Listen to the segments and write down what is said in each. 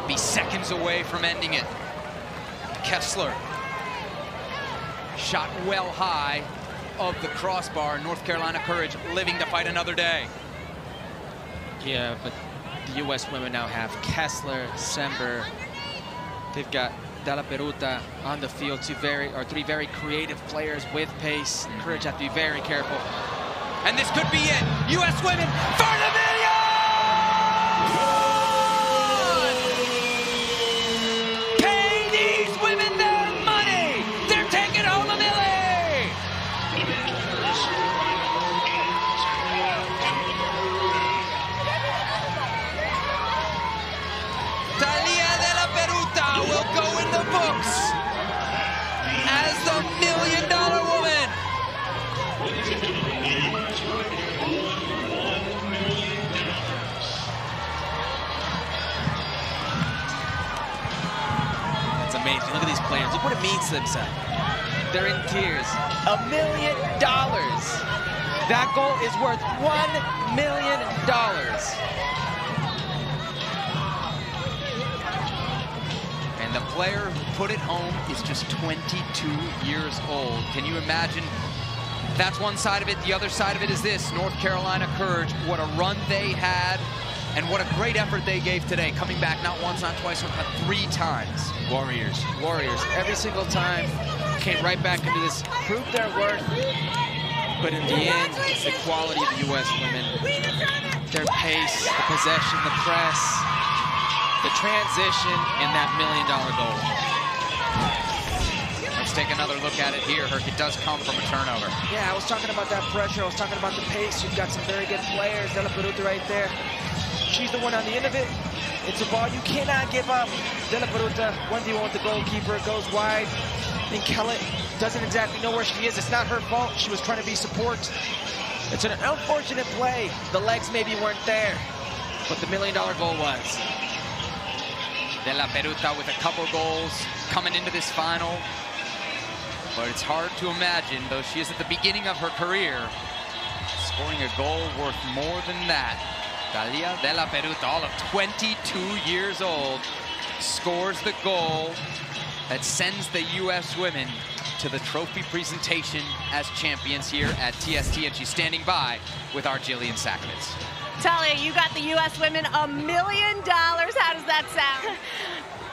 Could be seconds away from ending it. Kessler. Shot well high of the crossbar. North Carolina Courage living to fight another day. Yeah, but the U.S. women now have Kessler, Sember. They've got Dellaperuta on the field. Three very creative players with pace. Courage have to be very careful. And this could be it. U.S. women for the million! Pay these women their money! They're taking home $1 million! Talia Dellaperuta will go in the books as the $1 million woman. It's amazing. Look at these players. Look what it means to themselves. They're in tears. $1 million. That goal is worth $1 million. And the player who put it home is just 22 years old. Can you imagine? That's one side of it. The other side of it is this. North Carolina Courage, what a run they had, and what a great effort they gave today, coming back not once, not twice, but 3 times. Warriors. Every single time came right back into this, proved their worth. But in the end, the quality of the U.S. women, their pace, the possession, the press, the transition, and that $1 million goal. Let's take another look at it here. It does come from a turnover. Yeah, I was talking about that pressure. I was talking about the pace. You've got some very good players. Dellaperuta right there. She's the one on the end of it. It's a ball you cannot give up. Dellaperuta, 1v1 with the goalkeeper, goes wide. And Kellett doesn't exactly know where she is. It's not her fault. She was trying to be support. It's an unfortunate play. The legs maybe weren't there, but the $1 million goal was. Dellaperuta with a couple goals coming into this final. But it's hard to imagine, though she is at the beginning of her career, scoring a goal worth more than that. Talia Dellaperuta, all of 22 years old, scores the goal that sends the U.S. women to the trophy presentation as champions here at TST, and she's standing by with our Jillian Sakovitz. Talia, you got the U.S. women $1 million. How does that sound?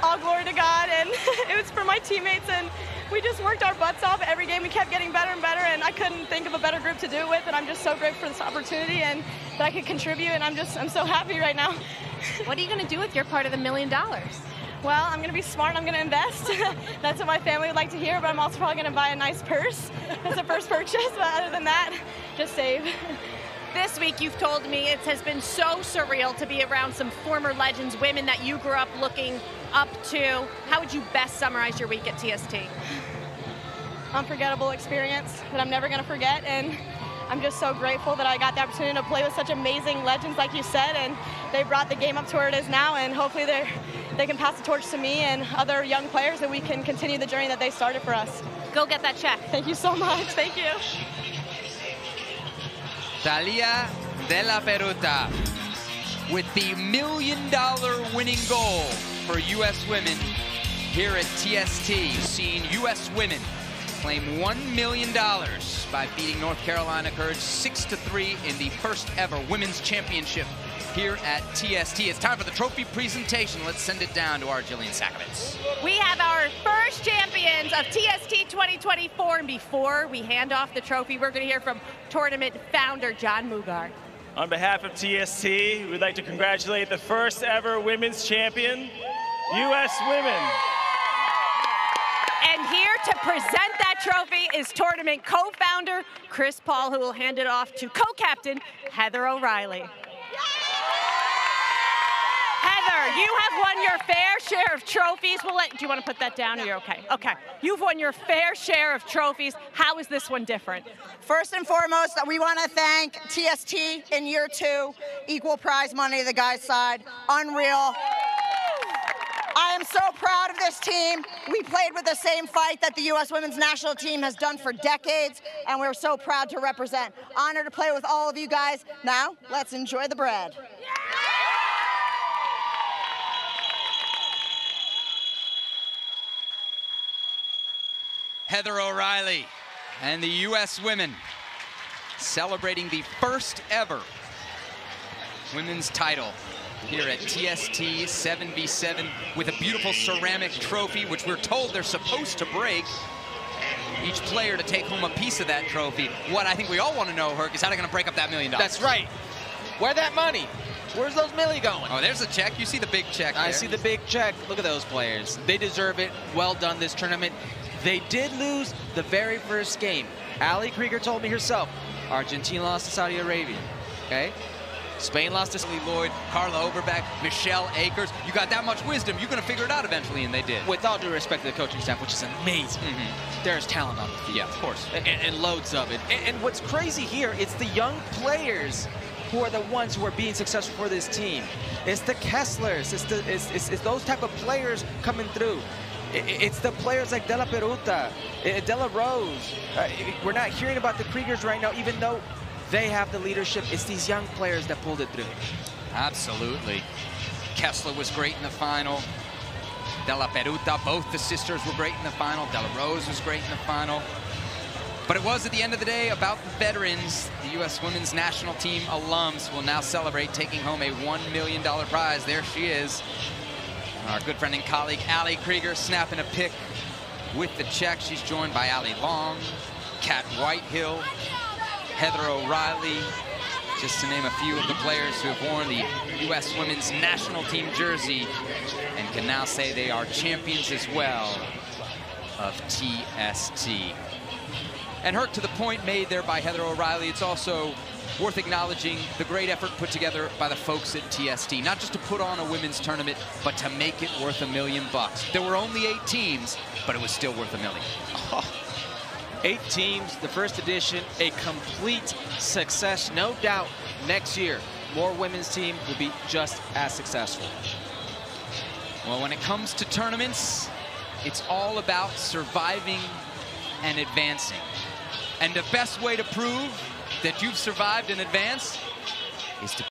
All glory to God, and it was for my teammates, and we just worked our butts off every game. We kept getting better and better, and I couldn't think of a better group to do it with, and I'm just so grateful for this opportunity and that I could contribute, and I'm so happy right now. What are you going to do with your part of the $1 million? Well, I'm going to be smart. I'm going to invest. That's what my family would like to hear, but I'm also probably going to buy a nice purse. That's a first purchase, but other than that, just save. This week, you've told me it has been so surreal to be around some former legends, women that you grew up looking up to. How would you best summarize your week at TST? Unforgettable experience that I'm never going to forget, and I'm just so grateful that I got the opportunity to play with such amazing legends, like you said, and they brought the game up to where it is now, and hopefully they can pass the torch to me and other young players, and we can continue the journey that they started for us. Go get that check. Thank you so much. Thank you. Talia Dellaperuta with the $1 million winning goal for U.S. women here at TST, seeing U.S. women claim $1 million by beating North Carolina Courage 6-3 in the first ever women's championship here at TST. It's time for the trophy presentation. Let's send it down to our Jillian Sakovitz. We have our first champions of TST 2024, and before we hand off the trophy, we're going to hear from tournament founder John Mugar. On behalf of TST, we'd like to congratulate the first ever women's champion, U.S. women. And here to present that trophy is tournament co-founder Chris Paul, who will hand it off to co-captain Heather O'Reilly. Heather, you have won your fair share of trophies. Do you want to put that down, or you're okay? Okay. You've won your fair share of trophies. How is this one different? First and foremost, we want to thank TST in year 2, equal prize money to the guys' side. Unreal. I am so proud of this team. We played with the same fight that the U.S. women's national team has done for decades, and we're so proud to represent. Honored to play with all of you guys. Now, let's enjoy the bread. Heather O'Reilly and the U.S. women celebrating the first ever women's title here at TST 7v7 with a beautiful ceramic trophy, which we're told they're supposed to break. Each player to take home a piece of that trophy. What I think we all want to know, Herc, is how they're going to break up that $1 million. That's right. Where that money? Where's those milli going? Oh, there's a check. You see the big check there. I see the big check. Look at those players. They deserve it. Well done this tournament. They did lose the very first game. Ali Krieger told me herself, Argentina lost to Saudi Arabia, okay? Spain lost to Lee Lloyd, Carla Overbeck, Michelle Akers. You got that much wisdom, you're going to figure it out eventually, and they did. With all due respect to the coaching staff, which is amazing. There's talent on the field. Yeah, of course. And loads of it. And what's crazy here, it's the young players who are the ones who are being successful for this team. It's the Kesslers. It's those type of players coming through. It's the players like Dellaperuta, Della Rose. We're not hearing about the Kriegers right now, even though they have the leadership. It's these young players that pulled it through. Absolutely. Kessler was great in the final. Dellaperuta, both the sisters were great in the final. Della Rose was great in the final. But it was, at the end of the day, about the veterans. The U.S. women's national team alums will now celebrate taking home a $1 million prize. There she is. Our good friend and colleague, Ali Krieger, snapping a pic with the check. She's joined by Ali Long, Kat Whitehill, Heather O'Reilly, just to name a few of the players who have worn the U.S. women's national team jersey and can now say they are champions as well of TST. And Herc, to the point made there by Heather O'Reilly, it's also worth acknowledging the great effort put together by the folks at TST, not just to put on a women's tournament, but to make it worth $1 million. There were only 8 teams, but it was still worth $1 million. 8 teams, the first edition, a complete success. No doubt next year, more women's team will be just as successful. Well, when it comes to tournaments, it's all about surviving and advancing. And the best way to prove that you've survived and advanced is to